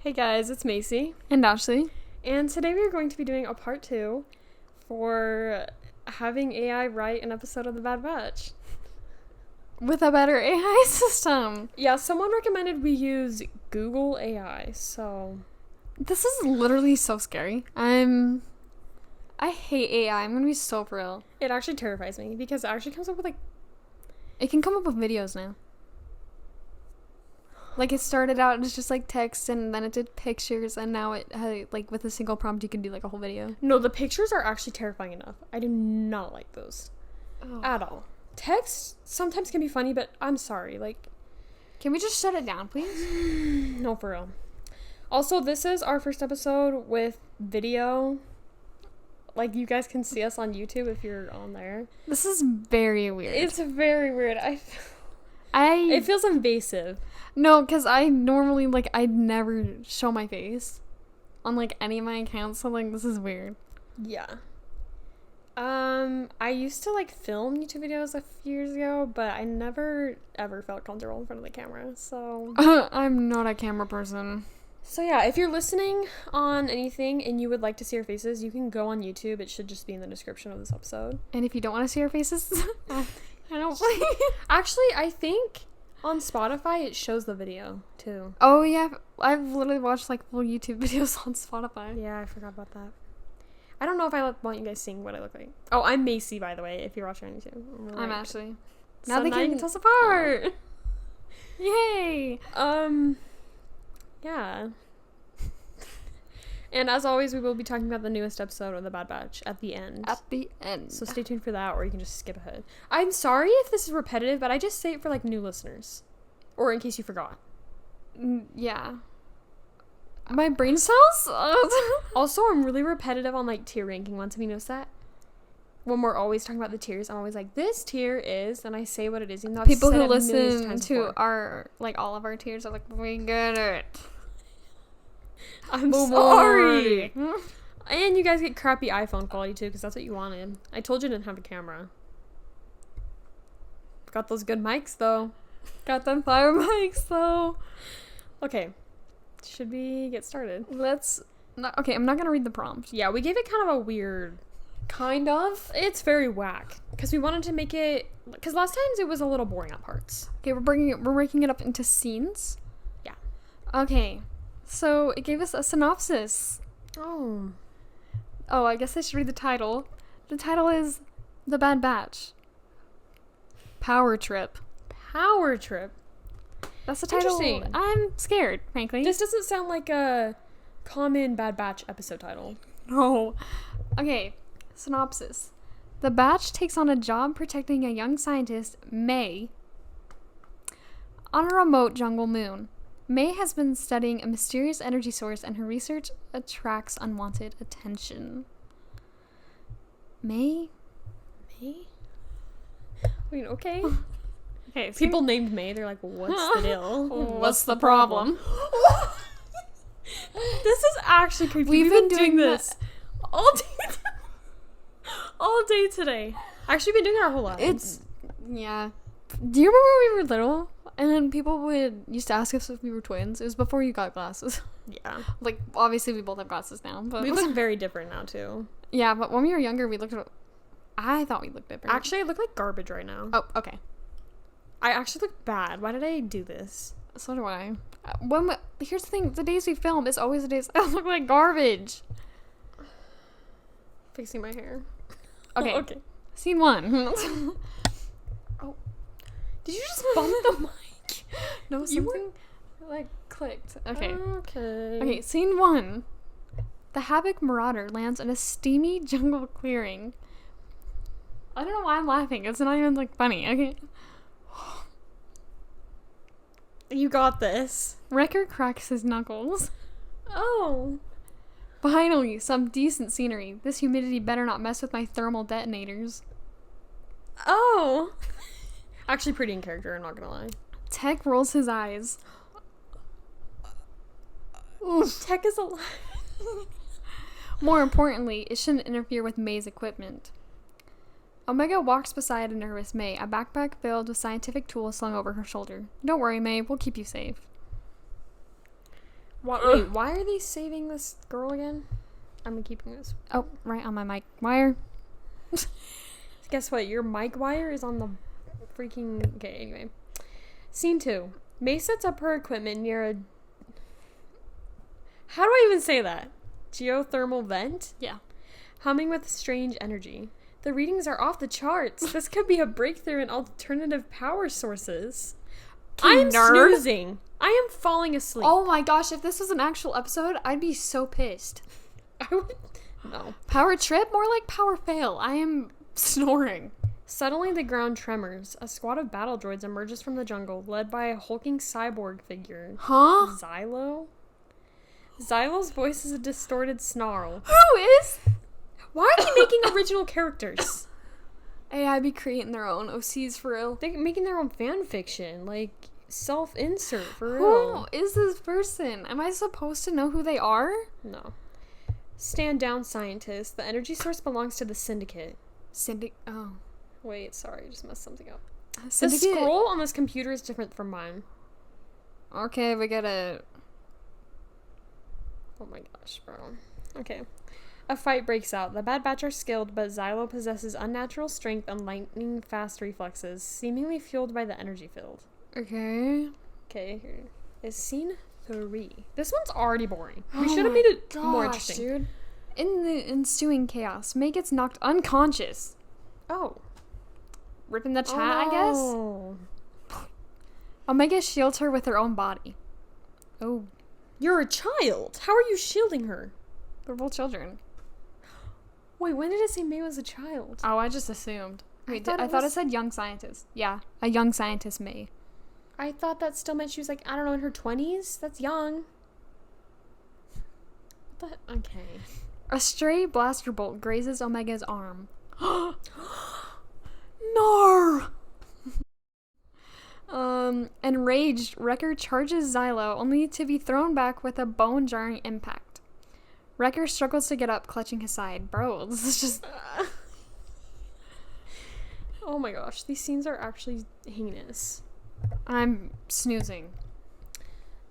Hey guys, it's Macy. And Ashlee. And today we are going to be doing a part 2 for having AI write an episode of The Bad Batch. With a better AI system. Yeah, someone recommended we use Google AI, so... This is literally so scary. I hate AI. I'm gonna be so for real. It actually terrifies me because it actually comes up with It can come up with videos now. Like, it started out as just, text, and then it did pictures, and now it had, with a single prompt, you can do, a whole video. No, the pictures are actually terrifying enough. I do not like those. At all. Text sometimes can be funny, but I'm sorry, Can we just shut it down, please? No, for real. Also, this is our first episode with video. You guys can see us on YouTube if you're on there. This is very weird. It's very weird. It feels invasive. No, because I normally, I'd never show my face on, any of my accounts, so, this is weird. Yeah. I used to, film YouTube videos a few years ago, but I never, ever felt comfortable in front of the camera, so... I'm not a camera person. So, yeah, if you're listening on anything and you would like to see our faces, you can go on YouTube. It should just be in the description of this episode. And if you don't want to see our faces, I don't... Actually, I think... on Spotify, it shows the video, too. Oh, yeah. I've literally watched, full YouTube videos on Spotify. Yeah, I forgot about that. I don't know if I want you guys seeing what I look like. Oh, I'm Macy, by the way, if you're watching on YouTube. I'm Ashlee. Now they can tell us apart! Yay! Yeah. And as always, we will be talking about the newest episode of The Bad Batch at the end. At the end. So stay tuned for that, or you can just skip ahead. I'm sorry if this is repetitive, but I just say it for, new listeners. Or in case you forgot. Yeah. My brain cells? Also, I'm really repetitive on, tier ranking ones. Have you noticed that? When we're always talking about the tiers, I'm always like, this tier is, and I say what it is. Even though people who listen to our, all of our tiers are like, we get it. I'm sorry. And you guys get crappy iPhone quality too, because that's what you wanted. I told you I didn't have a camera. Got those good mics though. Got them fire mics though. Okay. Should we get started? Okay, I'm not gonna read the prompt. Yeah, we gave it kind of a weird... Kind of? It's very whack. Because we wanted to make it... Because last times it was a little boring at parts. Okay, we're breaking it up into scenes. Yeah. Okay. So, it gave us a synopsis. Oh, I guess I should read the title. The title is The Bad Batch. Power Trip. Power Trip. That's the title. Interesting. I'm scared, frankly. This doesn't sound like a common Bad Batch episode title. No. Okay, synopsis. The Batch takes on a job protecting a young scientist, May, on a remote jungle moon. May has been studying a mysterious energy source, and her research attracts unwanted attention. May? Wait, okay. Okay, People named May, they're like, what's the deal? What's the problem? This is actually creepy. We've been doing this all day. All day today. Actually, been doing it our whole lives. Yeah. Do you remember when we were little? And then people used to ask us if we were twins. It was before you got glasses. Yeah. Obviously we both have glasses now. But we look very different now, too. Yeah, but when we were younger, I thought we looked different. Actually, I look like garbage right now. Oh, okay. I actually look bad. Why did I do this? So do I. Here's the thing. The days we film is always the days I look like garbage. Fixing my hair. Okay. Okay. Scene 1. Oh. Did you just bump the mic? No, something clicked. Okay. Okay. Okay, scene 1. The Havoc Marauder lands in a steamy jungle clearing. I don't know why I'm laughing. It's not even funny. Okay. You got this. Wrecker cracks his knuckles. Oh. Finally, some decent scenery. This humidity better not mess with my thermal detonators. Oh. Actually pretty in character, I'm not gonna lie. Tech rolls his eyes. Tech is alive. More importantly, it shouldn't interfere with May's equipment. Omega walks beside a nervous May, a backpack filled with scientific tools slung over her shoulder. Don't worry, May, we'll keep you safe. Why are they saving this girl again? I'm keeping this. Oh, right on my mic wire. Guess what? Your mic wire is on the freaking... Okay, anyway. Scene 2. May sets up her equipment near a... How do I even say that? Geothermal vent? Yeah. Humming with strange energy. The readings are off the charts. This could be a breakthrough in alternative power sources. I'm snoozing. I am falling asleep. Oh my gosh, if this was an actual episode, I'd be so pissed. I would... No. Power trip? More like power fail. I am snoring. Suddenly, the ground tremors. A squad of battle droids emerges from the jungle, led by a hulking cyborg figure. Huh? Xylo? Xylo's voice is a distorted snarl. Who is? Why are they making original characters? AI be creating their own OCs for real. They're making their own fan fiction, like self-insert for real. Who is this person? Am I supposed to know who they are? No. Stand down, scientist. The energy source belongs to the Syndicate. Oh. Wait, sorry, I just messed something up. Syndicate? The scroll on this computer is different from mine. Okay, we gotta... Oh my gosh, bro. Okay. A fight breaks out. The Bad Batch are skilled, but Xylo possesses unnatural strength and lightning-fast reflexes, seemingly fueled by the energy field. Okay. Okay, here is scene 3. This one's already boring. We should have made it more interesting. Dude. In the ensuing chaos, May gets knocked unconscious. Oh. Ripping the chat, I guess? Omega shields her with her own body. Oh. You're a child. How are you shielding her? They're both children. Wait, when did it say May was a child? Oh, I just assumed. Wait, I thought it said young scientist. Yeah, a young scientist May. I thought that still meant she was like, I don't know, in her 20s? That's young. But, okay. A stray blaster bolt grazes Omega's arm. No! Enraged, Wrecker charges Xylo, only to be thrown back with a bone-jarring impact. Wrecker struggles to get up, clutching his side. Bro, this is just... Oh my gosh, these scenes are actually heinous. I'm snoozing.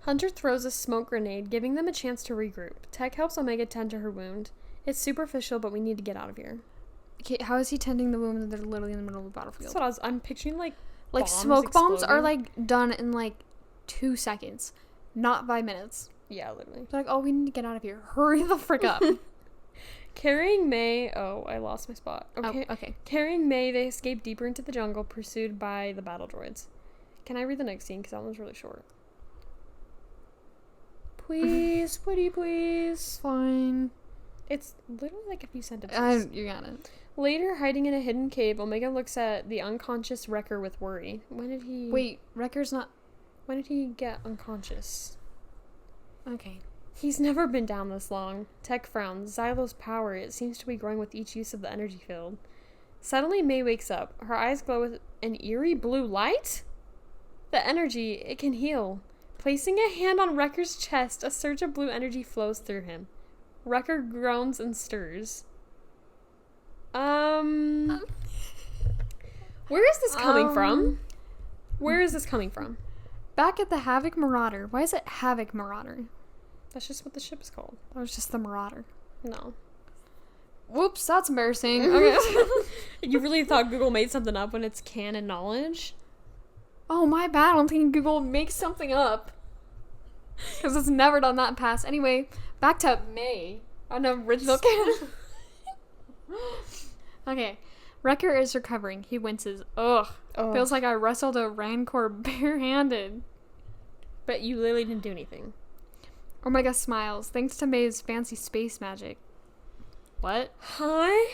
Hunter throws a smoke grenade, giving them a chance to regroup. Tech helps Omega tend to her wound. It's superficial, but we need to get out of here. Okay, how is he tending the wound? They're literally in the middle of the battlefield. That's what I'm picturing, like smoke bombs are like done in like 2 seconds, not 5 minutes. Yeah, literally. They're like, oh, we need to get out of here. Hurry the frick up. Carrying May... Oh, I lost my spot. Okay. Oh, okay. Carrying May, they escape deeper into the jungle, pursued by the battle droids. Can I read the next scene? Because that one's really short. Please, pretty please. Fine. It's literally like a few sentences. You got it. Later, hiding in a hidden cave, Omega looks at the unconscious Wrecker with worry. When did he... Wait, Wrecker's not... When did he get unconscious? Okay. He's never been down this long. Tech frowns. Xylo's power, it seems to be growing with each use of the energy field. Suddenly, May wakes up. Her eyes glow with an eerie blue light? The energy, it can heal. Placing a hand on Wrecker's chest, a surge of blue energy flows through him. Wrecker groans and stirs. Where is this coming from? Where is this coming from? Back at the Havoc Marauder. Why is it Havoc Marauder? That's just what the ship is called. That was just the Marauder. No. Whoops, that's embarrassing. Okay. You really thought Google made something up when it's canon knowledge? Oh, my bad. I'm thinking Google makes something up. Because it's never done that in the past. Anyway, back to May. An original canon. Okay. Wrecker is recovering. He winces. Ugh. Feels like I wrestled a Rancor barehanded. But you literally didn't do anything. Omega smiles, thanks to May's fancy space magic. What? Huh?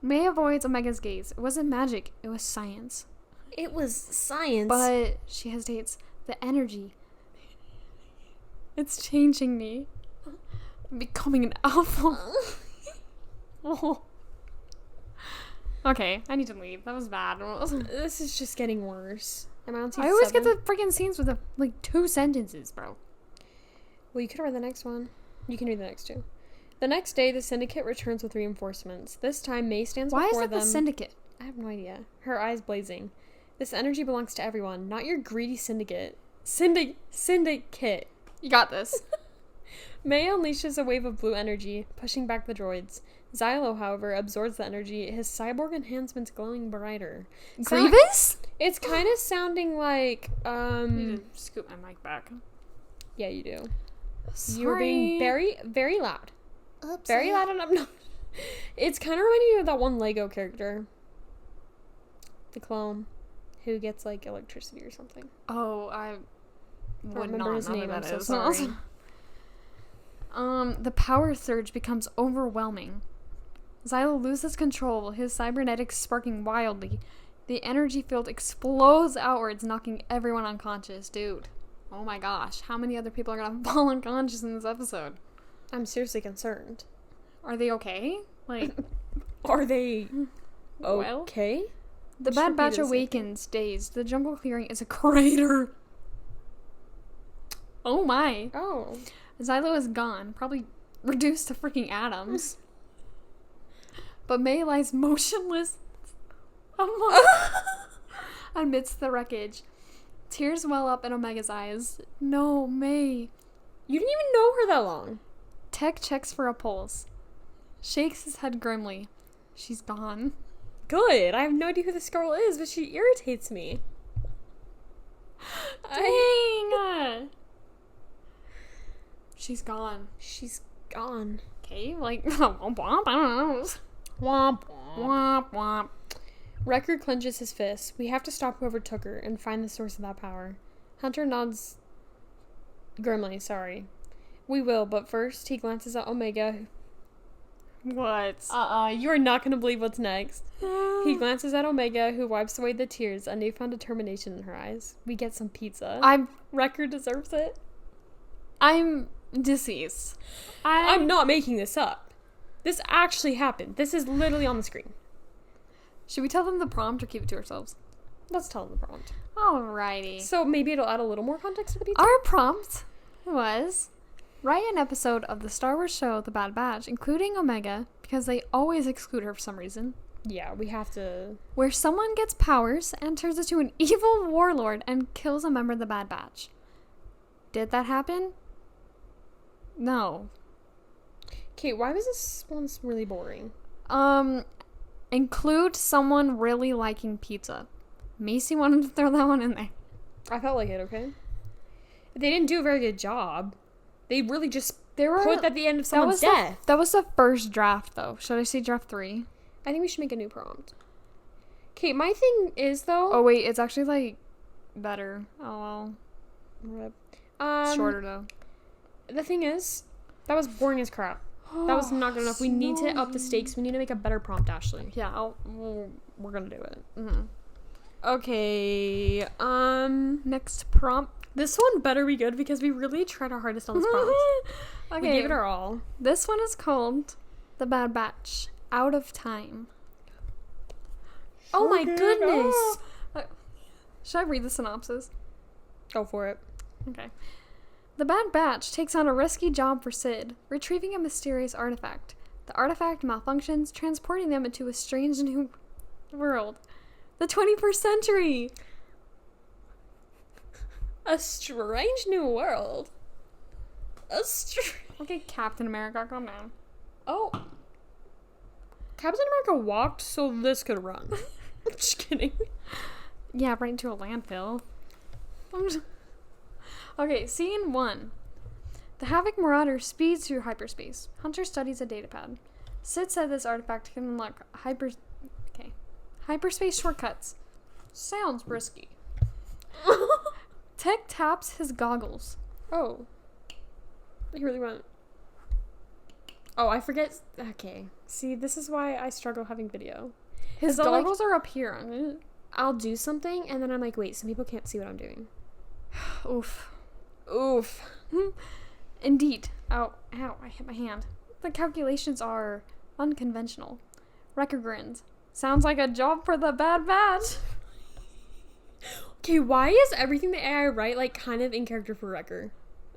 May avoids Omega's gaze. It wasn't magic. It was science. It was science. But, she hesitates, the energy. It's changing me. I'm becoming an alpha. Oh. Okay, I need to leave. That was bad. This is just getting worse. I always get the freaking scenes with like 2 sentences, bro. Well, you could read the next one. You can read the next 2. The next day, the Syndicate returns with reinforcements. This time, May stands before them. Why is it the Syndicate? I have no idea. Her eyes blazing. This energy belongs to everyone, not your greedy Syndicate. Syndicate. You got this. May unleashes a wave of blue energy, pushing back the droids. Xylo, however, absorbs the energy, his cyborg enhancements glowing brighter. Grievous? It's kind of sounding like, I need to scoot my mic back. Yeah, you do. Sorry. You're being very, very loud. Oops. Very loud and obnoxious. It's kind of reminding me of that one Lego character. The clone. Who gets, like, electricity or something. Oh, I would remember not his know name, who I'm that so is. sorry. The power surge becomes overwhelming. Xylo loses control, his cybernetics sparking wildly. The energy field explodes outwards, knocking everyone unconscious. Dude, oh my gosh, how many other people are gonna fall unconscious in this episode? I'm seriously concerned. Are they okay? Like, are they well, okay? The Just Bad repeat Batch the same awakens, dazed. The jungle clearing is a crater. Oh my. Oh. Xylo is gone, probably reduced to freaking atoms. But May lies motionless amidst the wreckage. Tears well up in Omega's eyes. No, May. You didn't even know her that long. Tech checks for a pulse. Shakes his head grimly. She's gone. Good. I have no idea who this girl is, but she irritates me. Dang! She's gone. She's gone. Okay, like, womp womp, I don't know. Womp Womp womp. Wrecker clenches his fist. We have to stop whoever took her and find the source of that power. Hunter nods grimly, sorry. We will, but first he glances at Omega. What? You're not gonna believe what's next. He glances at Omega, who wipes away the tears, a newfound determination in her eyes. We get some pizza. Wrecker deserves it. I'm deceased. I'm not making this up. This actually happened. This is literally on the screen. Should we tell them the prompt or keep it to ourselves? Let's tell them the prompt. Alrighty. So maybe it'll add a little more context to the pizza. Our prompt was write an episode of the Star Wars show The Bad Batch, including Omega, because they always exclude her for some reason, Yeah, we have to... where someone gets powers and turns into an evil warlord and kills a member of the Bad Batch. Did that happen? No. Okay, why was this one really boring? Include someone really liking pizza. Macy wanted to throw that one in there. I felt like it, okay? They didn't do a very good job. They really just They were put at the end of someone's death. That was the first draft, though. Should I see draft 3? I think we should make a new prompt. Okay, my thing is, though... Oh, wait. It's actually, like, better. Oh, well. It's shorter, though. The thing is, that was boring as crap. That was not good enough. We need to up the stakes. We need to make a better prompt, Ashley. Yeah, we're gonna do it. Mm-hmm. Okay, next prompt. this one better be good because we really tried our hardest on this prompt. Okay. We gave it our all. This one is called The Bad Batch. Out of Time. Oh my goodness. Should I read the synopsis? Go for it. Okay. The Bad Batch takes on a risky job for Sid, retrieving a mysterious artifact. The artifact malfunctions, transporting them into a strange new world. The 21st century! A strange new world. Okay, Captain America, calm down. Oh. Captain America walked so this could run. I'm just kidding. Yeah, right into a landfill. Okay, scene 1. The Havoc Marauder speeds through hyperspace. Hunter studies a datapad. Sid said this artifact can unlock hyperspace shortcuts. Sounds risky. Tech taps his goggles. Oh. He really went. Oh, I forget. Okay. See, this is why I struggle having video. His goggles are up here. I'll do something, and then I'm like, wait, some people can't see what I'm doing. Oof. Oof. Indeed. Ow, I hit my hand. The calculations are unconventional. Wrecker grins. Sounds like a job for the Bad Batch. Okay, why is everything the AI write, like, kind of in character for Wrecker?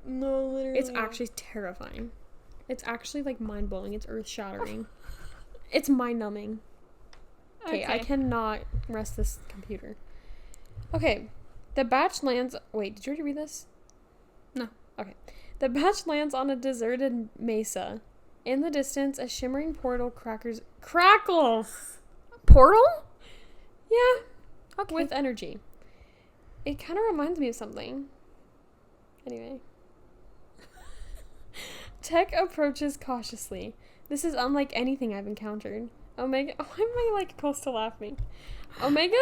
No, literally. It's actually terrifying. It's actually, like, mind-blowing. It's earth-shattering. It's mind-numbing. Okay, I cannot rest this computer. Okay. The batch lands... Wait, did you already read this? No. Okay. The batch lands on a deserted mesa. In the distance, a shimmering portal crackles. Portal? Yeah, Okay. with energy. It kind of reminds me of something. Anyway. Tech approaches cautiously. This is unlike anything I've encountered. Omega... Why am I, like, close to laughing? Omega...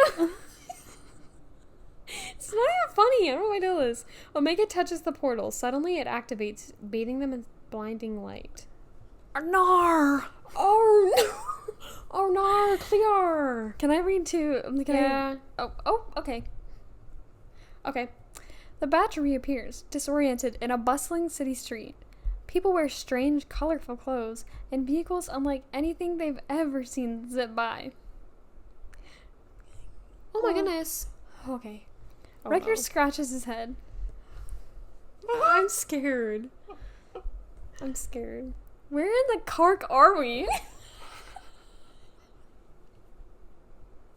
It's not even funny. I don't know why I do this. Omega touches the portal. Suddenly, it activates, bathing them in blinding light. Nar. Oh, no. Oh, no. Clear. Can I read too? Yeah. Okay. Okay. The batch reappears, disoriented in a bustling city street. People wear strange, colorful clothes, and vehicles unlike anything they've ever seen zip by. Oh, my goodness. Okay. Oh, Wrecker no. scratches his head. I'm scared. I'm scared. Where in the Kark are we?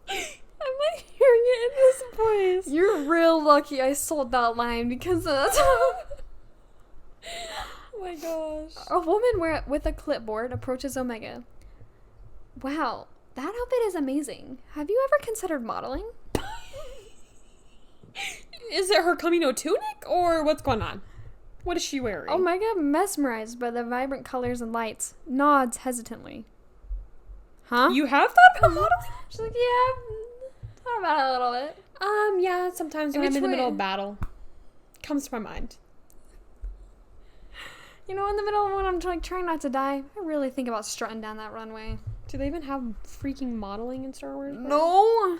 I'm like hearing it in this voice. You're real lucky I sold that line because that's... Oh my gosh. A woman with a clipboard approaches Omega. Wow, that outfit is amazing. Have you ever considered modeling? Is it her Camino tunic or what's going on? What is she wearing? Omega, mesmerized by the vibrant colors and lights, nods hesitantly. Huh? You have thought about modeling? She's like, yeah, thought about it a little bit. Yeah, sometimes when I'm Which in the middle way? of battle. Comes to my mind. You know, in the middle of when I'm trying not to die, I really think about strutting down that runway. Do they even have freaking modeling in Star Wars? No!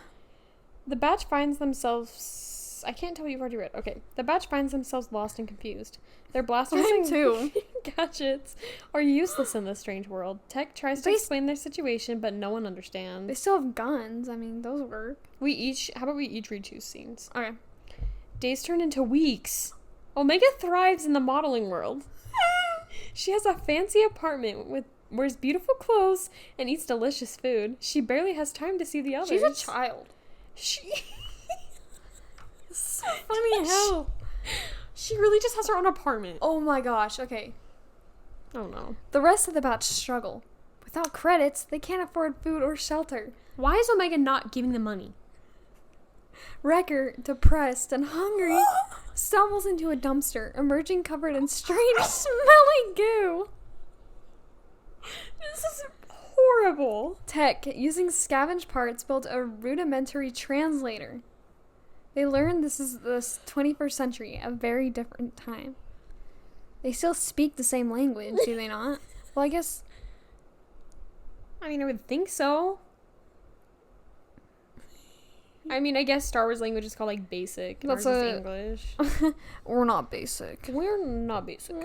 The batch finds themselves... I can't tell what you've already read. Okay. The batch finds themselves lost and confused. Their blasters Mine and too. gadgets are useless in this strange world. Tech tries to explain their situation, but no one understands. They still have guns. I mean, those work. How about we each read 2 scenes? Okay. Days turn into weeks. Omega thrives in the modeling world. She has a fancy apartment wears beautiful clothes and eats delicious food. She barely has time to see the others. She's a child. She... So funny how. She really just has her own apartment. Oh my gosh, okay. Oh no. The rest of the batch struggle. Without credits, they can't afford food or shelter. Why is Omega not giving them money? Wrecker, depressed and hungry, stumbles into a dumpster, emerging covered in strange, smelly goo. This is horrible. Tech, using scavenged parts, built a rudimentary translator. They learn this is the 21st century, a very different time. They still speak the same language, do they not? Well, I guess... I mean, I would think so. I mean, I guess Star Wars language is called, like, basic. That's Ours is English. We're not basic. We're not basic.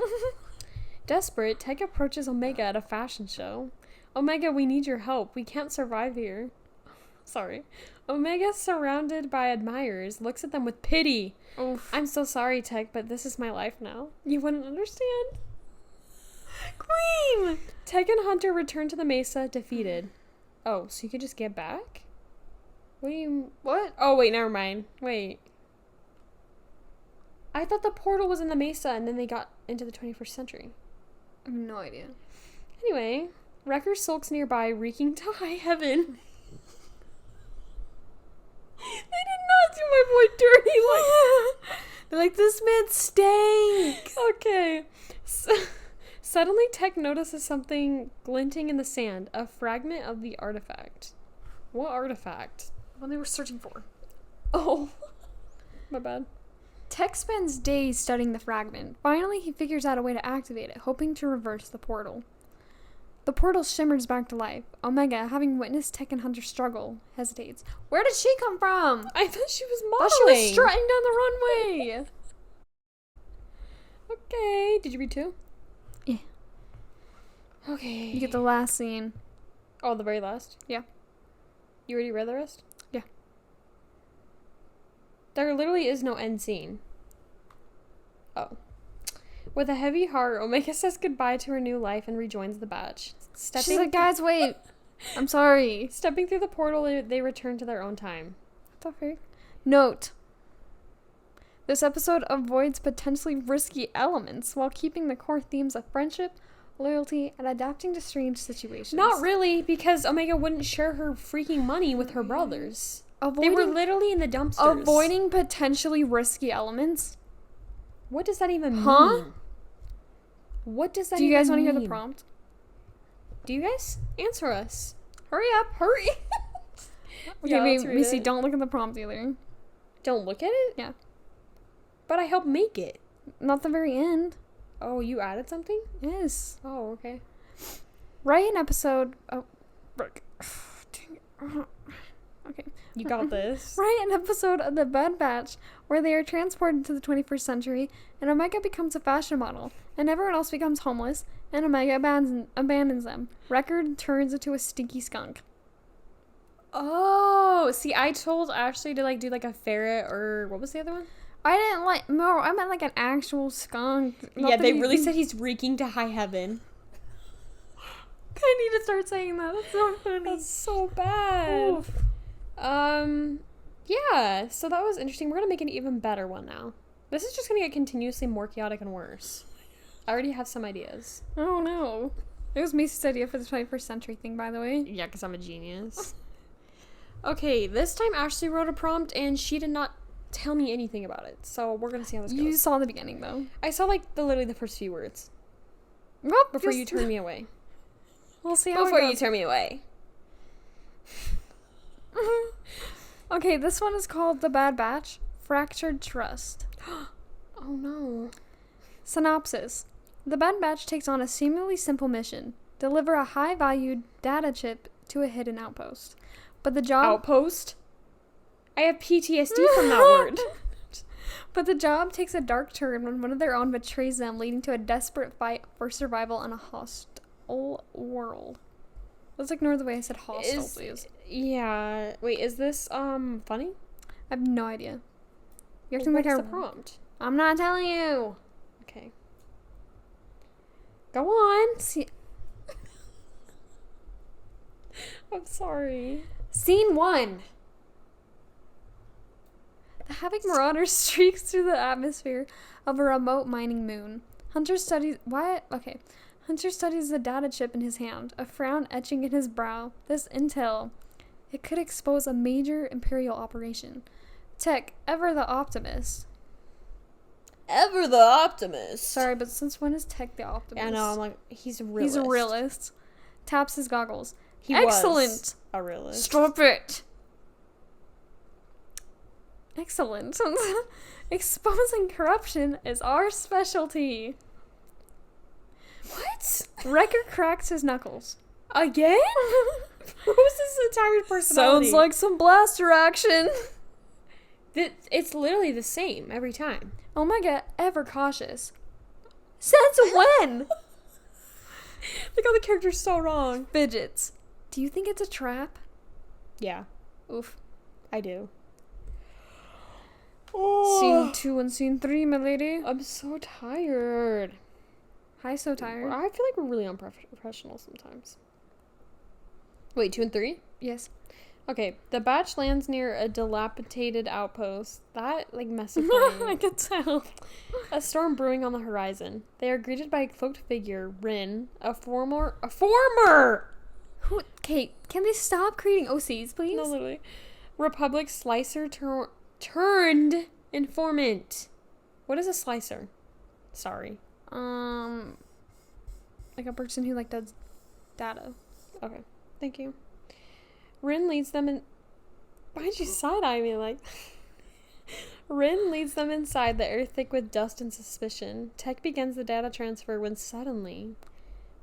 Desperate, Tech approaches Omega at a fashion show. Omega, we need your help. We can't survive here. Sorry. Omega, surrounded by admirers, looks at them with pity. Oof. I'm so sorry, Tech, but this is my life now. You wouldn't understand. Queen! Tech and Hunter return to the Mesa, defeated. Oh, so you could just get back? What do you... What? Oh, wait, never mind. Wait. I thought the portal was in the Mesa, and then they got into the 21st century. I have no idea. Anyway, Wrecker sulks nearby, reeking to high heaven. They did not do my boy dirty like... They're like, this man stinks! Okay. Suddenly, Tech notices something glinting in the sand. A fragment of the artifact. What artifact? What they were searching for. Oh. My bad. Tech spends days studying the fragment. Finally, he figures out a way to activate it, hoping to reverse the portal. The portal shimmers back to life. Omega, having witnessed Tech and Hunter struggle, hesitates. Where did she come from? I thought she was I modeling. thought she was strutting down the runway. Okay. Did you read 2? Yeah. Okay. You get the last scene. Oh, the very last? Yeah. You already read the rest? Yeah. There literally is no end scene. Oh. With a heavy heart, Omega says goodbye to her new life and rejoins the batch. She's like, guys, wait. I'm sorry. Stepping through the portal, they return to their own time. What the frick? Note. This episode avoids potentially risky elements while keeping the core themes of friendship, loyalty, and adapting to strange situations. Not really, because Omega wouldn't share her freaking money with her brothers. They were literally in the dumpsters. Avoiding potentially risky elements? What does that even mean? What does that even mean? Do you guys want to hear the prompt? Do you guys? Answer us. Hurry up. Hurry. Okay, wait, Missy, don't look at the prompt either. Don't look at it? Yeah. But I helped make it. Not the very end. Oh, you added something? Yes. Oh, okay. Write an episode... Oh, Brooke. Dang it. Okay. You got this. Write an episode of The Bad Batch where they are transported to the 21st century and Omega becomes a fashion model and everyone else becomes homeless and Omega abandons them. Record turns into a stinky skunk. Oh, see, I told Ashley to, like, do, like, a ferret or... What was the other one? I didn't like... No, I meant, like, an actual skunk. Yeah, they really said he's reeking to high heaven. I need to start saying that. That's so funny. That's so bad. Oof. Yeah, so that was interesting. We're gonna make an even better one now. This is just gonna get continuously more chaotic and worse. I already have some ideas. Oh, no. It was Macy's idea for the 21st century thing, by the way. Yeah, because I'm a genius. Okay, this time Ashley wrote a prompt and she did not tell me anything about it. So we're gonna see how this goes. You saw the beginning, though. I saw, like, literally the first few words. Well, before you turn me away. We'll see how Before it goes. you turn me away. Okay, this one is called The Bad Batch, Fractured Trust. Oh, no. Synopsis. The Bad Batch takes on a seemingly simple mission. Deliver a high-valued data chip to a hidden outpost. But the job... Outpost? I have PTSD from that word. But the job takes a dark turn when one of their own betrays them, leading to a desperate fight for survival in a hostile world. Let's ignore the way I said hostile, please. Yeah. Wait, is this, funny? I have no idea. You have to Well, make what's a the prompt? I'm not telling you. Okay. Go on. See, I'm sorry. Scene 1. The Havoc Marauder streaks through the atmosphere of a remote mining moon. Hunter studies... What? Okay. Hunter studies the data chip in his hand, a frown etching in his brow. This intel, it could expose a major Imperial operation. Tech, ever the optimist. Ever the optimist. Sorry, but since when is Tech the optimist? Yeah, I know, I'm like, he's a realist. He's a realist. Taps his goggles. He Excellent. Was a realist. Stop it. Excellent. Exposing corruption is our specialty. What? Wrecker cracks his knuckles. Again? Who's this entire personality? Sounds like some blaster action. It's literally the same every time. Omega, ever cautious. Since when? Like, all the characters so wrong. Fidgets. Do you think it's a trap? Yeah. Oof. I do. Scene 2 and scene 3, my lady. I'm so tired. Hi, so tired. I feel like we're really unprofessional sometimes. Wait, 2 and 3? Yes. Okay, the batch lands near a dilapidated outpost. That, like, messes with I can tell. A storm brewing on the horizon. They are greeted by a cloaked figure, Rin, a former... Who? Kate, can they stop creating OCs, please? No, literally. Republic slicer turned informant. What is a slicer? Sorry. Like a person who, like, does data. Okay, thank you. Rin leads them in... Why'd you side-eye me like... Rin leads them inside, the air thick with dust and suspicion. Tech begins the data transfer when suddenly...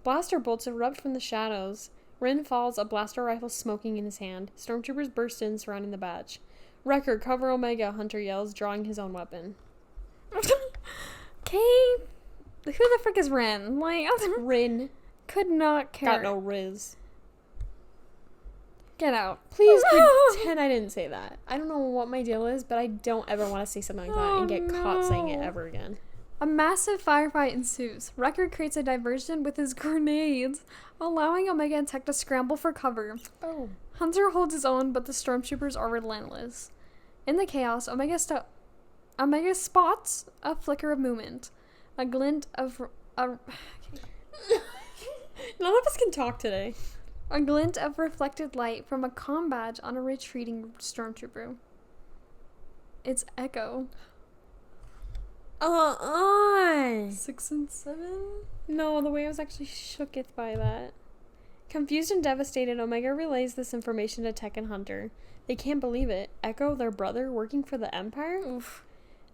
Blaster bolts erupt from the shadows. Rin falls, a blaster rifle smoking in his hand. Stormtroopers burst in, surrounding the batch. Wrecker, cover Omega, Hunter yells, drawing his own weapon. Kate, who the frick is Rin? Like, Rin. Could not care. Got no riz. Get out. Please pretend I didn't say that. I don't know what my deal is, but I don't ever want to say something like that and get caught saying it ever again. A massive firefight ensues. Wrecker creates a diversion with his grenades, allowing Omega and Tech to scramble for cover. Oh. Hunter holds his own, but the stormtroopers are relentless. In the chaos, Omega Omega spots a flicker of movement. A glint of... None of us can talk today. A glint of reflected light from a comm badge on a retreating stormtrooper. It's Echo. 6 and 7? No, the way I was actually shooketh by that. Confused and devastated, Omega relays this information to Tech and Hunter. They can't believe it. Echo, their brother, working for the Empire? Oof.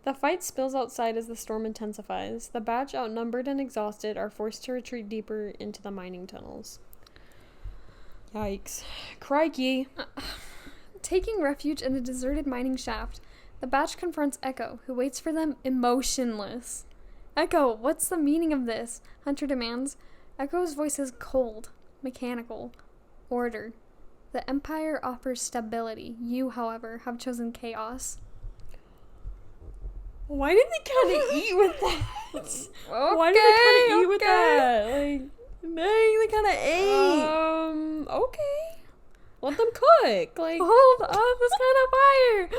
The fight spills outside as the storm intensifies. The batch, outnumbered and exhausted, are forced to retreat deeper into the mining tunnels. Yikes. Crikey. Taking refuge in a deserted mining shaft, the batch confronts Echo, who waits for them emotionless. Echo, what's the meaning of this? Hunter demands. Echo's voice is cold, mechanical. Order. The Empire offers stability. You, however, have chosen chaos. Why did they kind of eat with that? Okay, Why did they kind of eat with that? Like, dang, they kind of ate. Okay. Let them cook. Like, hold up, this kind of fire.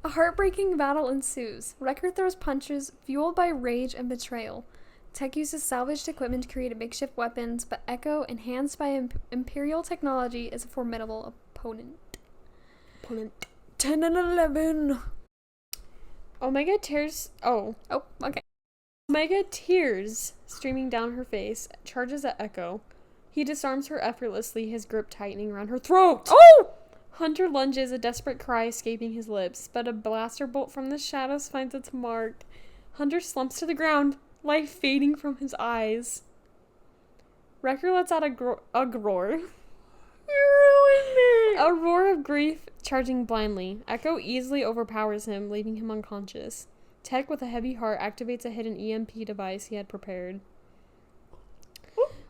A heartbreaking battle ensues. Wrecker throws punches, fueled by rage and betrayal. Tech uses salvaged equipment to create makeshift weapons, but Echo, enhanced by Imperial technology, is a formidable opponent. 10 and 11. Omega tears... Oh, okay. Omega tears streaming down her face, charges at Echo. He disarms her effortlessly, his grip tightening around her throat. Oh! Hunter lunges, a desperate cry escaping his lips, but a blaster bolt from the shadows finds its mark. Hunter slumps to the ground, life fading from his eyes. Wrecker lets out a roar. You ruined me! A roar of grief, charging blindly. Echo easily overpowers him, leaving him unconscious. Tech, with a heavy heart, activates a hidden EMP device he had prepared.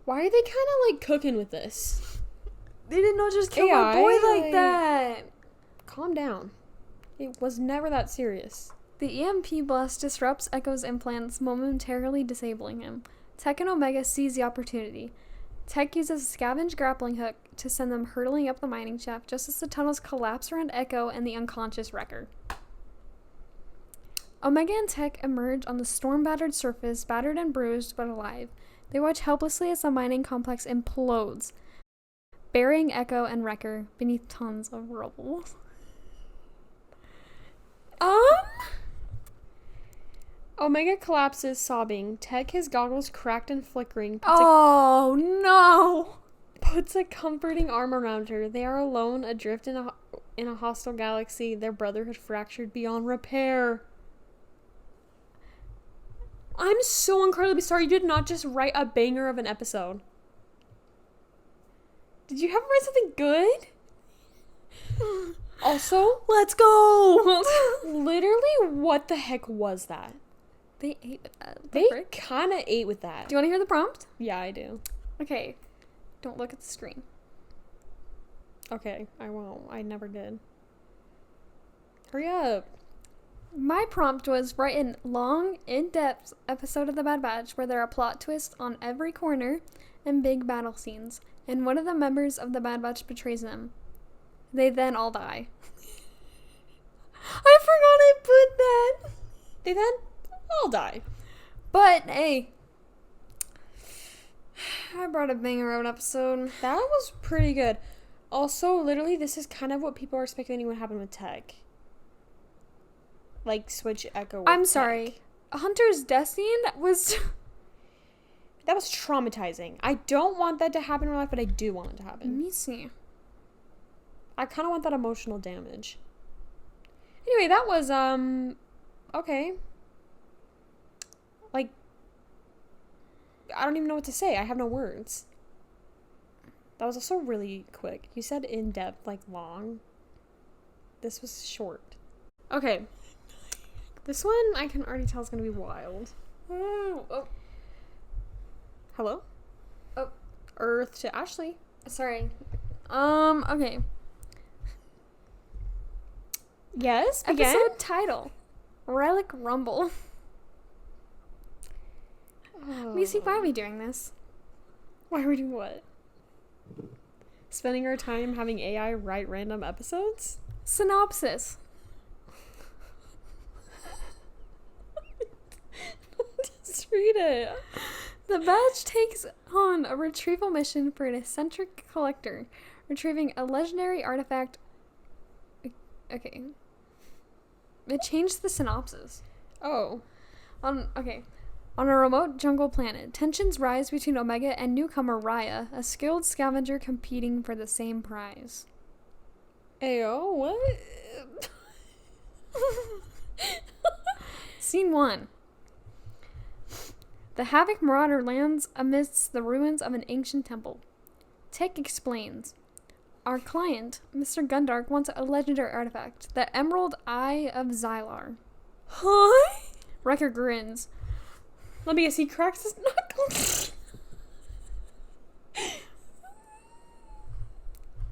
Why are they kind of, like, cooking with this? They did not just kill AI, my boy like that. Calm down. It was never that serious. The EMP blast disrupts Echo's implants, momentarily disabling him. Tech and Omega seize the opportunity. Tech uses a scavenge grappling hook to send them hurtling up the mining shaft just as the tunnels collapse around Echo and the unconscious Wrecker. Omega and Tech emerge on the storm-battered surface, battered and bruised, but alive. They watch helplessly as the mining complex implodes, burying Echo and Wrecker beneath tons of rubble. Omega collapses, sobbing. Tech, his goggles cracked and flickering, No! puts a comforting arm around her. They are alone, adrift in a hostile galaxy, their brotherhood fractured beyond repair. I'm so incredibly sorry you did not just write a banger of an episode. Did you have to write something good? Also, Let's go! literally, what the heck was that? They ate with that. They kind of ate with that. Do you want to hear the prompt? Yeah, I do. Okay. Don't look at the screen. Okay, I won't. I never did. Hurry up. My prompt was write a long, in-depth episode of The Bad Batch where there are plot twists on every corner and big battle scenes, and one of the members of the Bad Batch betrays them. They then all die. I forgot I put that. They then all die. But, hey. I brought a banger of an episode. That was pretty good. Also, literally, this is kind of what people are speculating would happen with Tech. Like, switch Echo with I'm Tech. sorry. Hunter's death scene was... That was traumatizing. I don't want that to happen in real life, but I do want it to happen. Let me see. I kind of want that emotional damage. Anyway, that was, okay. Like, I don't even know what to say. I have no words. That was also really quick. You said in-depth, like long. This was short. Okay. This one, I can already tell is going to be wild. Oh. Hello? Oh. Earth to Ashlee. Sorry. Okay. Yes, again? Episode title. Relic Rumble. Macey, why are we doing this? Why are we doing what? Spending our time having AI write random episodes? Synopsis. read it. The badge takes on a retrieval mission for an eccentric collector, retrieving a legendary artifact. Okay. It changed the synopsis. Oh. On a remote jungle planet, tensions rise between Omega and newcomer Raya, a skilled scavenger competing for the same prize. Ayo, what? Scene 1. The Havoc Marauder lands amidst the ruins of an ancient temple. Tech explains. Our client, Mr. Gundark, wants a legendary artifact, the Emerald Eye of Xylar. Huh? Wrecker grins. Let me guess, he cracks his knuckles.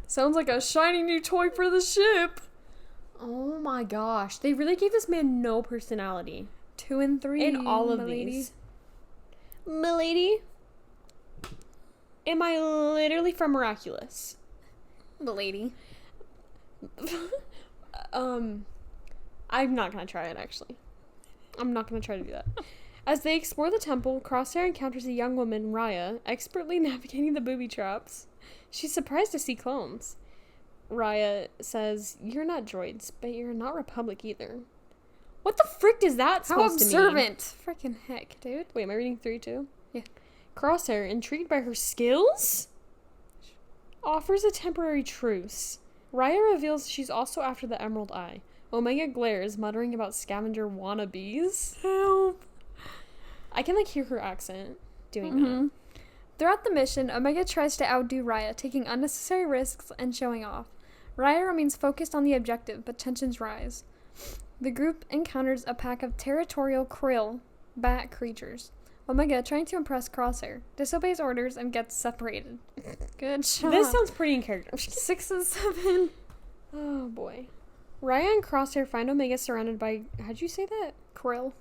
Sounds like a shiny new toy for the ship. Oh my gosh. They really gave this man no personality. 2 and 3. In all of milady. these. Milady? Am I literally from Miraculous? Milady. I'm not gonna try it, actually. I'm not gonna try to do that. As they explore the temple, Crosshair encounters a young woman, Raya, expertly navigating the booby traps. She's surprised to see clones. Raya says, "You're not droids, but you're not Republic either." What the frick is that How supposed to mean? observant. Freaking heck, dude. Wait, am I reading 3 too? Yeah. Crosshair, intrigued by her skills, offers a temporary truce. Raya reveals she's also after the Emerald Eye. Omega glares, muttering about scavenger wannabes. Help. I can, hear her accent doing that. Throughout the mission, Omega tries to outdo Raya, taking unnecessary risks and showing off. Raya remains focused on the objective, but tensions rise. The group encounters a pack of territorial krill bat creatures. Omega, trying to impress Crosshair, disobeys orders and gets separated. Good job. This sounds pretty in character. 6 and 7. Oh, boy. Raya and Crosshair find Omega surrounded by... How'd you say that? Krill.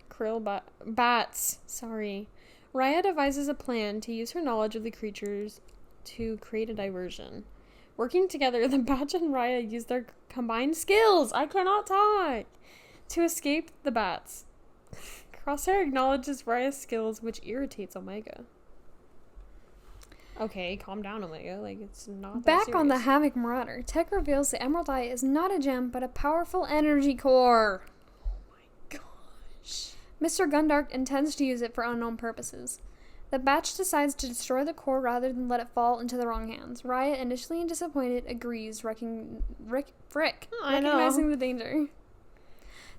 Bats. Sorry. Raya devises a plan to use her knowledge of the creatures to create a diversion. Working together, the Batch and Raya use their combined skills, I cannot talk, to escape the bats. Crosshair acknowledges Raya's skills, which irritates Omega. Okay, calm down, Omega. It's not that Back serious. on the Havoc Marauder, Tech reveals the Emerald Eye is not a gem, but a powerful energy core. Gosh. Mr. Gundark intends to use it for unknown purposes. The Batch decides to destroy the core rather than let it fall into the wrong hands. Raya, initially disappointed, agrees, recognizing the danger.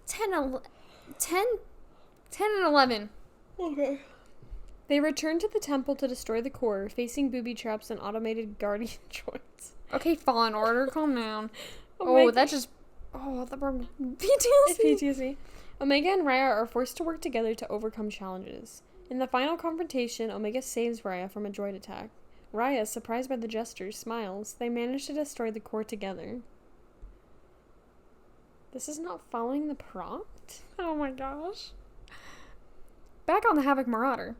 10 and 11. Okay. They return to the temple to destroy the core, facing booby traps and automated guardian droids. Okay, Fallen Order, calm down. That brought PTSD. It's PTSD. Omega and Raya are forced to work together to overcome challenges. In the final confrontation, Omega saves Raya from a droid attack. Raya, surprised by the gestures, smiles. They manage to destroy the core together. This is not following the prompt? Oh my gosh. Back on the Havoc Marauder.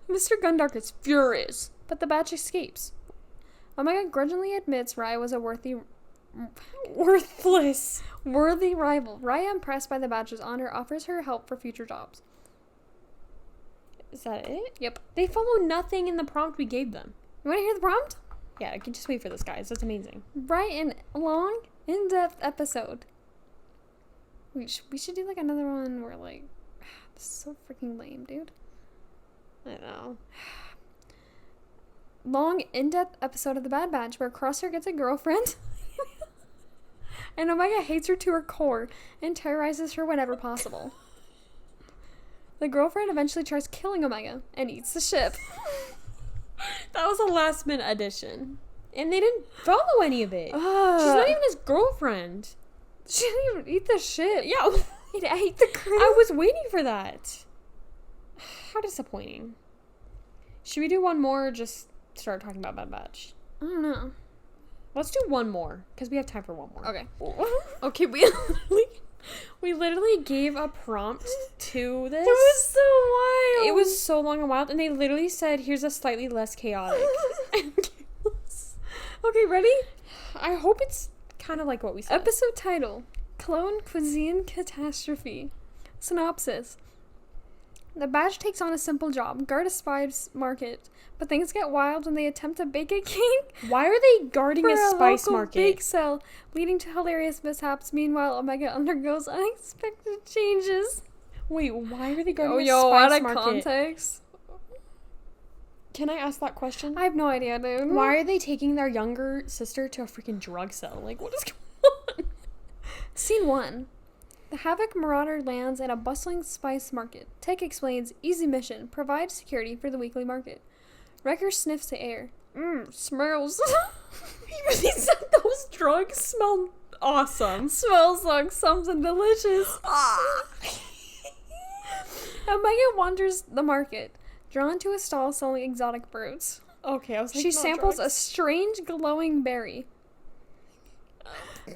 Mr. Gundark is furious, but the Batch escapes. Omega grudgingly admits Raya was a worthy rival. Raya, impressed by the Batch's honor, offers her help for future jobs. Is that it? Yep. They follow nothing in the prompt we gave them. You want to hear the prompt? Yeah, I can just wait for this, guys. That's amazing. Write an long, in-depth episode. We should do another one where this is so freaking lame, dude. I know. Long, in-depth episode of The Bad Batch where Crosshair gets a girlfriend and Omega hates her to her core and terrorizes her whenever possible. The girlfriend eventually tries killing Omega and eats the ship. That was a last-minute addition. And they didn't follow any of it. She's not even his girlfriend. She didn't even eat the ship. Yeah. It ate the crew. I was waiting for that. How disappointing. Should we do one more or just start talking about Bad Batch? I don't know. Let's do one more, because we have time for one more. Okay. Okay, we literally gave a prompt to this. It was so wild. It was so long and wild, and they literally said, here's a slightly less chaotic. Okay, ready? I hope it's kind of like what we said. Episode title: Clone Cuisine Catastrophe. Synopsis: The badge takes on a simple job, guard a spice market, but things get wild when they attempt to bake a cake. Why are they guarding for a spice local market? bake sale, leading to hilarious mishaps. Meanwhile, Omega undergoes unexpected changes. Wait, why are they guarding a spice what a market? context. Can I ask that question? I have no idea, dude. Why are they taking their younger sister to a freaking drug sale? Like, what is going on? Scene 1. The Havoc Marauder lands at a bustling spice market. Tech explains, easy mission, provide security for the weekly market. Wrecker sniffs the air. Smells. He said those drugs smell awesome. Smells like something delicious. Omega wanders the market, drawn to a stall selling exotic fruits. Okay, I was like, She samples a strange glowing berry.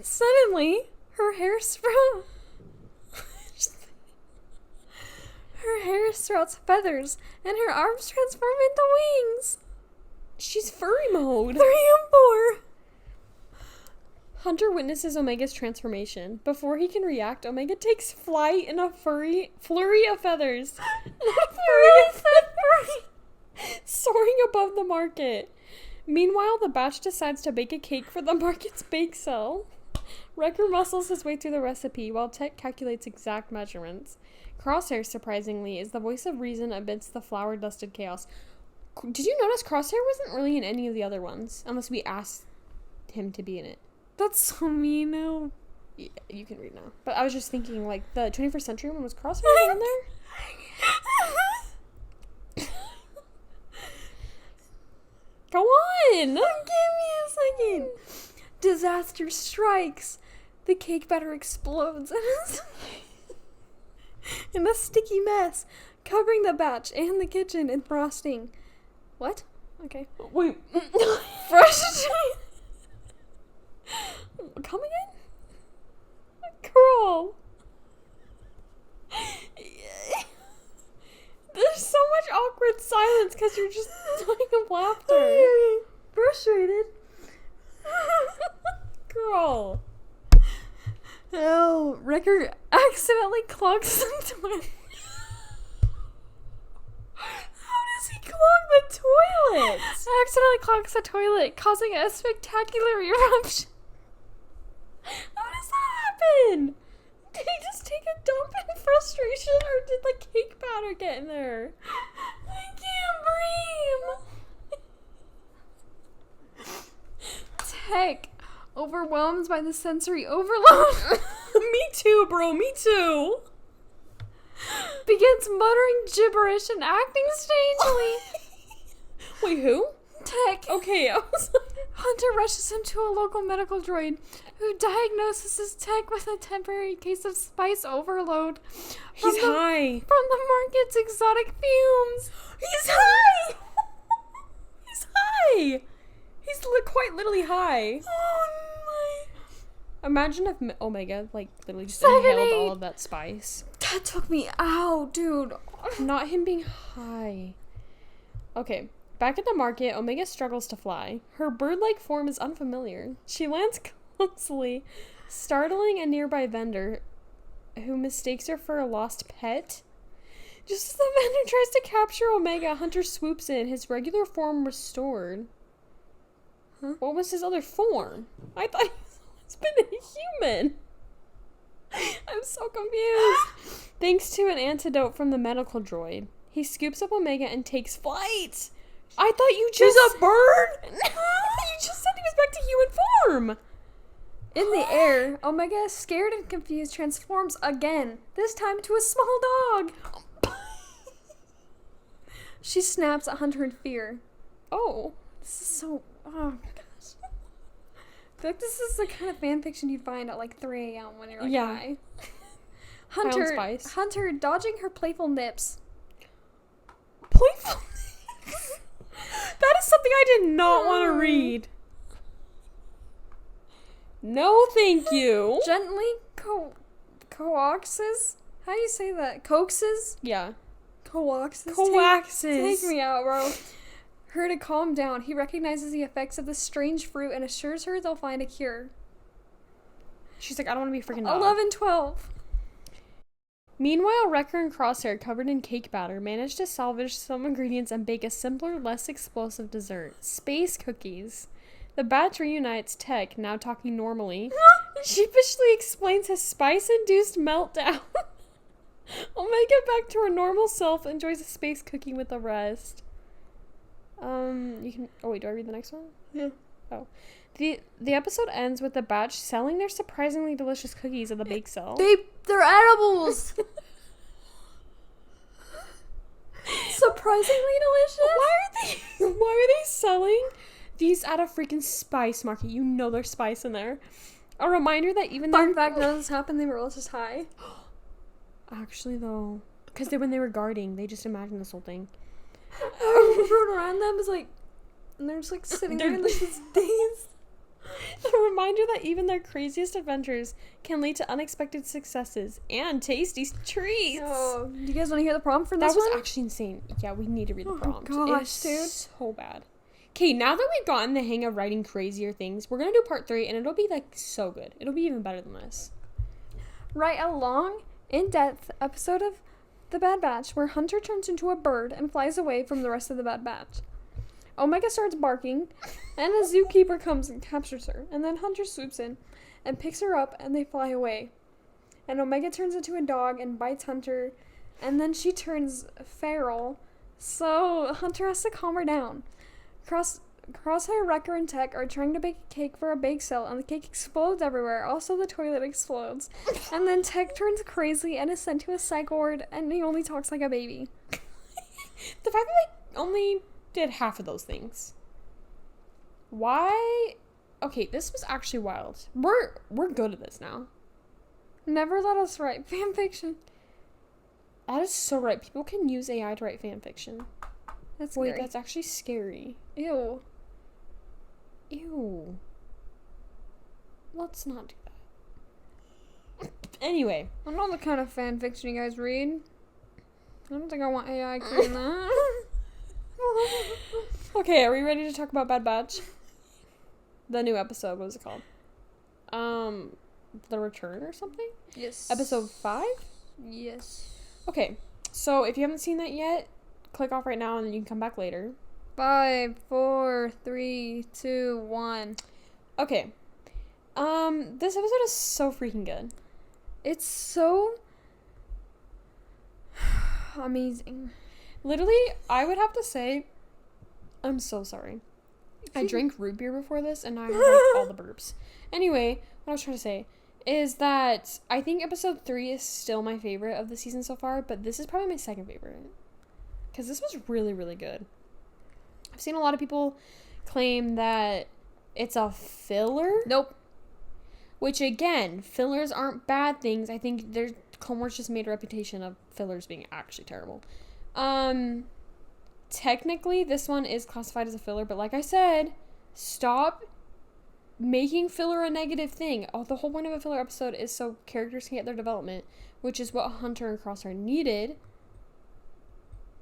Suddenly, her hair sprouts. Her hair sprouts feathers, and her arms transform into wings. She's furry mode. 3 and 4. Hunter witnesses Omega's transformation. Before he can react, Omega takes flight in a flurry of feathers. Soaring above the market. Meanwhile, the batch decides to bake a cake for the market's bake sale. Wrecker muscles his way through the recipe while Tech calculates exact measurements. Crosshair, surprisingly, is the voice of reason amidst the flower-dusted chaos. Did you notice Crosshair wasn't really in any of the other ones? Unless we asked him to be in it. That's so mean now. Yeah, you can read now. But I was just thinking, like, the 21st century one, was Crosshair in there? Go on! Give me a second. Disaster strikes. The cake batter explodes in a sticky mess, covering the batch and the kitchen in frosting. What? Okay. Wait. Fresh. Come again? Girl. There's so much awkward silence because you're just dying of laughter. Frustrated. Girl. Oh, Wrecker accidentally clogs the toilet. How does he clog the toilet? Accidentally clogs the toilet, causing a spectacular eruption. How does that happen? Did he just take a dump in frustration, or did the cake batter get in there? I can't breathe. Tech, overwhelmed by the sensory overload. Me too, bro, me too. Begins muttering gibberish and acting strangely. Wait, who? Tech. Okay, I was like... Hunter rushes him to a local medical droid who diagnoses Tech with a temporary case of spice overload. He's high. From the market's exotic fumes. He's high! He's high! He's quite literally high. Oh my. Imagine if Omega, like, literally just 7, inhaled 8. all of that spice. That took me out, dude. Not him being high. Okay. Back at the market, Omega struggles to fly. Her bird-like form is unfamiliar. She lands clumsily, startling a nearby vendor who mistakes her for a lost pet. Just as the vendor tries to capture Omega, Hunter swoops in, his regular form restored. Huh? What was his other form? I thought he's been a human. I'm so confused. Thanks to an antidote from the medical droid, he scoops up Omega and takes flight. I thought you just... He's a bird? You just said he was back to human form. In the air, Omega, scared and confused, transforms again, this time to a small dog. She snaps at Hunter in fear. Oh. This is so... Oh, my gosh. I feel like this is the kind of fan fiction you'd find at like 3 a.m. when you're like, yeah. high. Spice. Hunter dodging her playful nips. Playful nips? That is something I did not want to read. No, thank you. Gently coaxes? How do you say that? Coaxes? Yeah. Coaxes? Coaxes. Take me out, bro. Her to calm down. He recognizes the effects of the strange fruit and assures her they'll find a cure. She's like, I don't want to be a freaking dog. 11-12. Meanwhile, Wrecker and Crosshair, covered in cake batter, manage to salvage some ingredients and bake a simpler, less explosive dessert. Space cookies. The batch reunites Tech, now talking normally. Sheepishly explains his spice-induced meltdown. Omega, back to her normal self, enjoys a space cookie with the rest. You can... Oh, wait, do I read the next one? Yeah. Oh. The episode ends with the batch selling their surprisingly delicious cookies at the bake sale. They're edibles! Surprisingly delicious? Why are they selling these at a freaking spice market? You know there's spice in there. A reminder that even Fun fact, none of this happened, they were all just high. Actually, though, because when they were guarding, they just imagined this whole thing. Everyone around them is like, and they're just like sitting there in like this daze. A reminder that even their craziest adventures can lead to unexpected successes and tasty treats. Oh, do you guys want to hear the prompt for this That was one? actually insane. Yeah, we need to read the prompt. Gosh, dude. So bad. Okay, now that we've gotten the hang of writing crazier things, we're gonna do part 3, and it'll be like so good. It'll be even better than this. Write a long, in-depth episode of The Bad Batch where Hunter turns into a bird and flies away from the rest of the Bad Batch. Omega starts barking, and a zookeeper comes and captures her, and then Hunter swoops in and picks her up, and they fly away. And Omega turns into a dog and bites Hunter, and then she turns feral, so Hunter has to calm her down. Crosshair, Wrecker, and Tech are trying to bake a cake for a bake sale, and the cake explodes everywhere. Also, the toilet explodes. And then Tech turns crazy and is sent to a psych ward, and he only talks like a baby. The fact that they only did half of those things. Why? Okay, this was actually wild. We're good at this now. Never let us write fanfiction. That is so right. People can use AI to write fanfiction. That's Wait, scary. that's actually scary. Ew. Ew. Let's not do that. Anyway. I'm not the kind of fanfiction you guys read. I don't think I want AI creating that. Okay, are we ready to talk about Bad Batch? The new episode, what was it called? The Return or something? Yes. Episode 5? Yes. Okay, so if you haven't seen that yet, click off right now and then you can come back later. 5, 4, 3, 2, 1. Okay. This episode is so freaking good. It's so amazing. Literally, I would have to say, I'm so sorry. I drank root beer before this and I have like all the burps. Anyway, what I was trying to say is that I think episode 3 is still my favorite of the season so far, but this is probably my second favorite. Because this was really, really good. I've seen a lot of people claim that it's a filler. Nope. Which, again, fillers aren't bad things. I think Clone Wars just made a reputation of fillers being actually terrible. Technically, this one is classified as a filler, but like I said, stop making filler a negative thing. Oh, the whole point of a filler episode is so characters can get their development, which is what Hunter and Crosshair needed.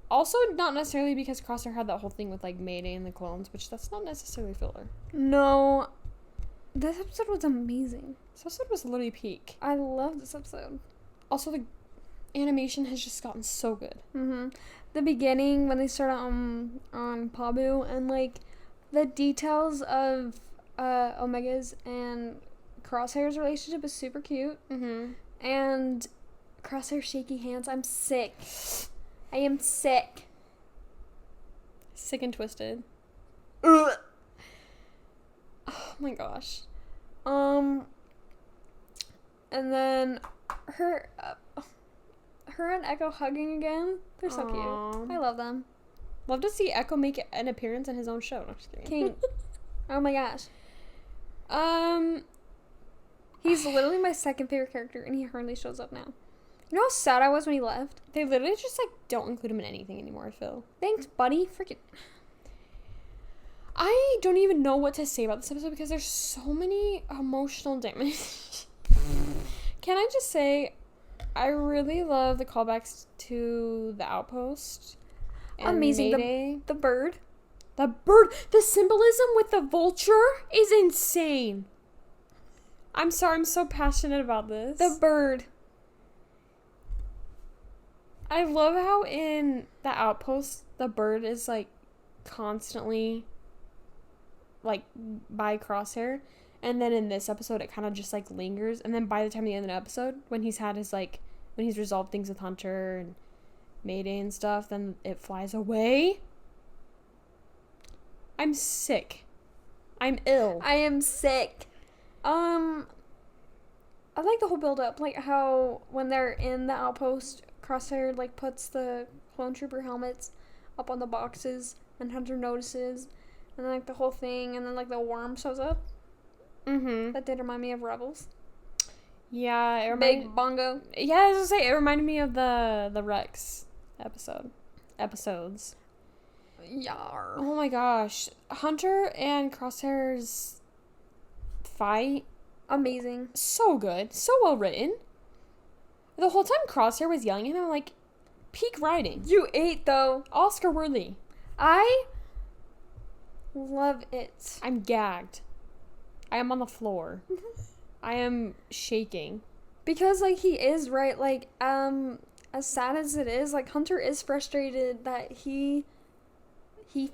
Also, not necessarily because Crosshair had that whole thing with, like, Mayday and the clones, which that's not necessarily filler. No. This episode was amazing. This episode was literally peak. I love this episode. Also, the animation has just gotten so good. Mm-hmm. The beginning, when they start on Pabu, and, like, the details of Omega's and Crosshair's relationship is super cute. Mm-hmm. And Crosshair's shaky hands. I'm sick. I am sick. Sick and twisted. Ugh. Oh my gosh. And then her and Echo hugging again. They're so cute. I love them. Love to see Echo make an appearance in his own show. No, just kidding. King. Oh my gosh. He's literally my second favorite character, and he hardly shows up now. You know how sad I was when he left? They literally just, like, don't include him in anything anymore, I feel. Thanks, buddy. Freaking. I don't even know what to say about this episode because there's so many emotional damage. Can I just say, I really love the callbacks to the Outpost. And amazing. Mayday. The bird. The bird. The symbolism with the vulture is insane. I'm sorry, I'm so passionate about this. The bird. I love how in the outpost, the bird is, like, constantly, like, by Crosshair. And then in this episode, it kind of just, like, lingers. And then by the time the end of the episode, when he's had his, like, when he's resolved things with Hunter and Mayday and stuff, then it flies away. I'm sick. I'm ill. I am sick. I like the whole build up, like how when they're in the outpost, Crosshair like puts the clone trooper helmets up on the boxes, and Hunter notices, and then like the whole thing, and then like the worm shows up. Mm-hmm. That did remind me of Rebels. Yeah, it Big bongo. Yeah, I was gonna say it reminded me of the Rex episodes. Yar. Oh my gosh, Hunter and Crosshair's fight, Amazing. so good, so well written. The whole time Crosshair was yelling at him, I'm like, peak writing, You ate though. Oscar worthy. I love it. I'm gagged. I am on the floor. I am shaking. Because like he is right, like as sad as it is, like Hunter is frustrated that he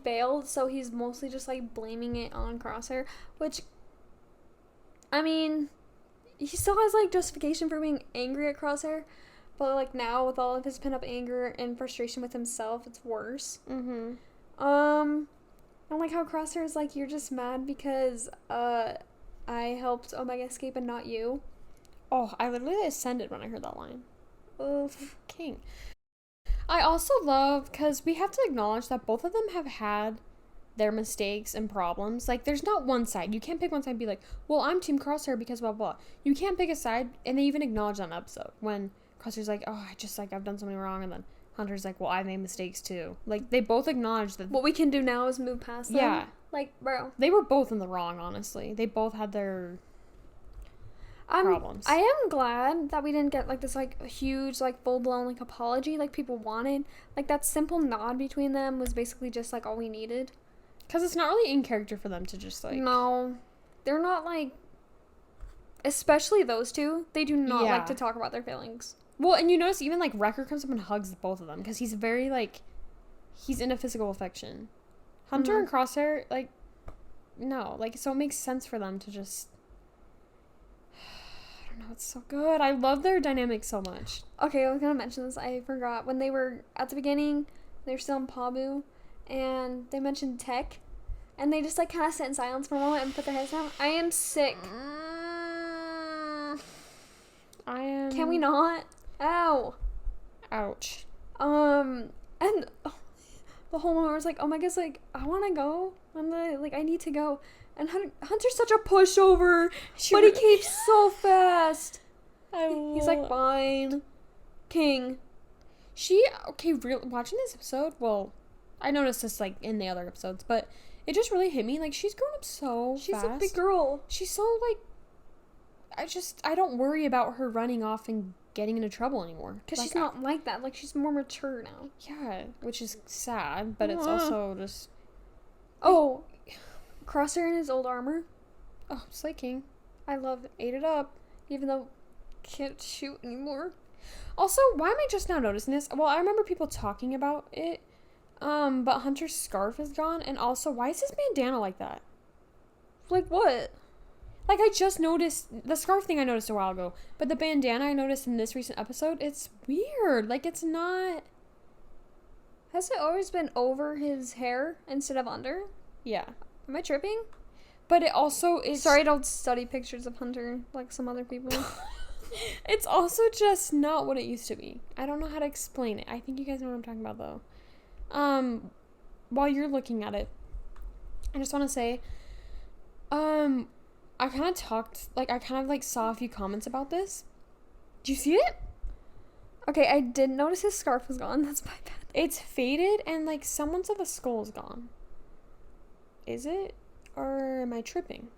failed, so he's mostly just like blaming it on Crosshair, which I mean, he still has like justification for being angry at Crosshair, but like now with all of his pent up anger and frustration with himself, it's worse. Mm-hmm. I like how Crosshair is like, you're just mad because I helped Omega escape and not you. Oh, I literally ascended when I heard that line. Oof. King. I also love, because we have to acknowledge that both of them have had their mistakes and problems. Like, there's not one side. You can't pick one side and be like, well, I'm Team Crosshair because blah, blah. You can't pick a side, and they even acknowledge that in the episode. When Crosshair's like, oh, I've done something wrong, and then Hunter's like, well, I made mistakes too. Like, they both acknowledge that. What we can do now is move past them. Yeah. Like, bro. They were both in the wrong, honestly. They both had their problems. I am glad that we didn't get like this like huge like full blown like apology like people wanted. Like that simple nod between them was basically just like all we needed. Because it's not really in character for them to just like. No, they're not like. Especially those two, they do not like to talk about their feelings. Well, and you notice even like Wrecker comes up and hugs both of them because he's very like, he's into physical affection. Hunter and Crosshair, like, no, like, so it makes sense for them to just. I don't know, it's so good. I love their dynamic so much. Okay, I was gonna mention this. I forgot when they were at the beginning. They were still in Pabu, and they mentioned Tech, and they just like kind of sit in silence for a moment and put their heads down. I am sick. I am. Can we not? Ow. Ouch. And the whole moment was like, oh my gosh, like I want to go. I need to go. And Hunter's such a pushover, but he keeps so fast. He's like, fine, King. Watching this episode, well, I noticed this like in the other episodes, but it just really hit me. Like, she's grown up so She's fast. a big girl. She's so like, I don't worry about her running off and getting into trouble anymore. Because like, she's not like that. Like, she's more mature now. Yeah, which is sad, but it's also just. Oh, Crosshair in his old armor. Oh, Slay King. I love it. Ate it up, even though can't shoot anymore. Also, why am I just now noticing this? Well, I remember people talking about it, but Hunter's scarf is gone, and also, why is his bandana like that? Like what? Like, I just noticed, the scarf thing I noticed a while ago, but the bandana I noticed in this recent episode, it's weird. Like, it's not. Has it always been over his hair instead of under? Yeah. Am I tripping? But it also is. Sorry, I don't study pictures of Hunter like some other people. It's also just not what it used to be. I don't know how to explain it. I think you guys know what I'm talking about, though. While you're looking at it, I just want to say, I kind of saw a few comments about this. Did you see it? Okay, I did notice his scarf was gone. That's my bad. It's faded, and like someone said the skull's gone. Is it? Or am I tripping?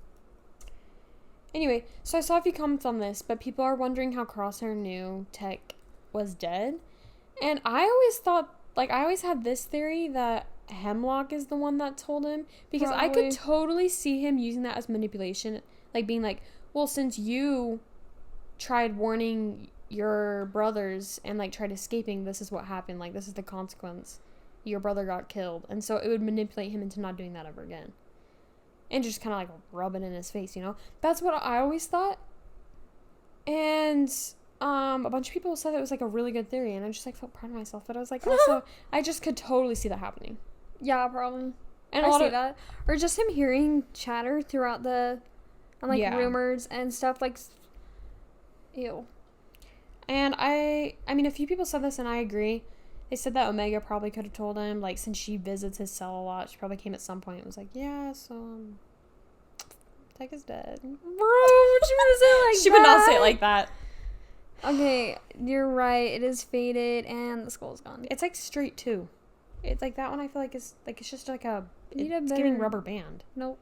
Anyway, so I saw a few comments on this, but people are wondering how Crosshair knew Tech was dead. And I always had this theory that Hemlock is the one that told him, because I could totally see him using that as manipulation, like being like, well, since you tried warning your brothers and like tried escaping, this is what happened. Like, this is the consequence. Your brother got killed. And so it would manipulate him into not doing that ever again. And just kind of like rub it in his face, you know? That's what I always thought. And a bunch of people said it was like a really good theory. And I just like felt proud of myself. But I was like, also, I just could totally see that happening. Yeah, probably. And I see that. Or just him hearing chatter throughout and like rumors and stuff like, ew. And I mean, a few people said this and I agree. They said that Omega probably could have told him, like, since she visits his cell a lot, she probably came at some point and was like, yeah, so, Tech is dead. Bro, she would say it like She would not say it like that. Okay, you're right. It is faded and the skull's gone. It's like straight too. It's like that one I feel like is, like, it's just like it's better... giving rubber band. Nope.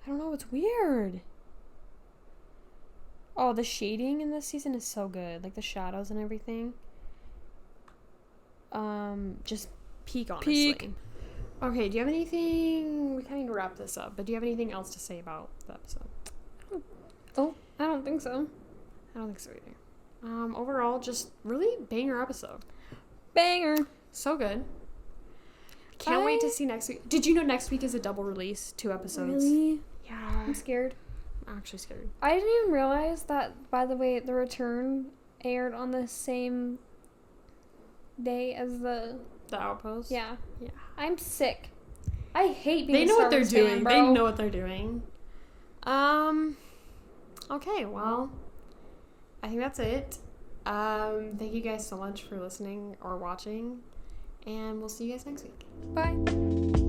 I don't know, it's weird. Oh, the shading in this season is so good. Like, the shadows and everything. Just peak, honestly. Peak. Okay, do you have anything... We kind of need to wrap this up, but do you have anything else to say about the episode? Oh, I don't think so. I don't think so either. Overall, just really banger episode. Banger. So good. Can't wait to see next week. Did you know next week is a double release? 2 episodes. Really? Yeah. I'm scared. I'm actually scared. I didn't even realize that, by the way, The Return aired on the same day as the Outpost? Yeah. Yeah. I'm sick. I hate being They know a Star what they're Wars doing. fan, bro. They know what they're doing. Okay, well, I think that's it. Thank you guys so much for listening or watching, and we'll see you guys next week. Bye.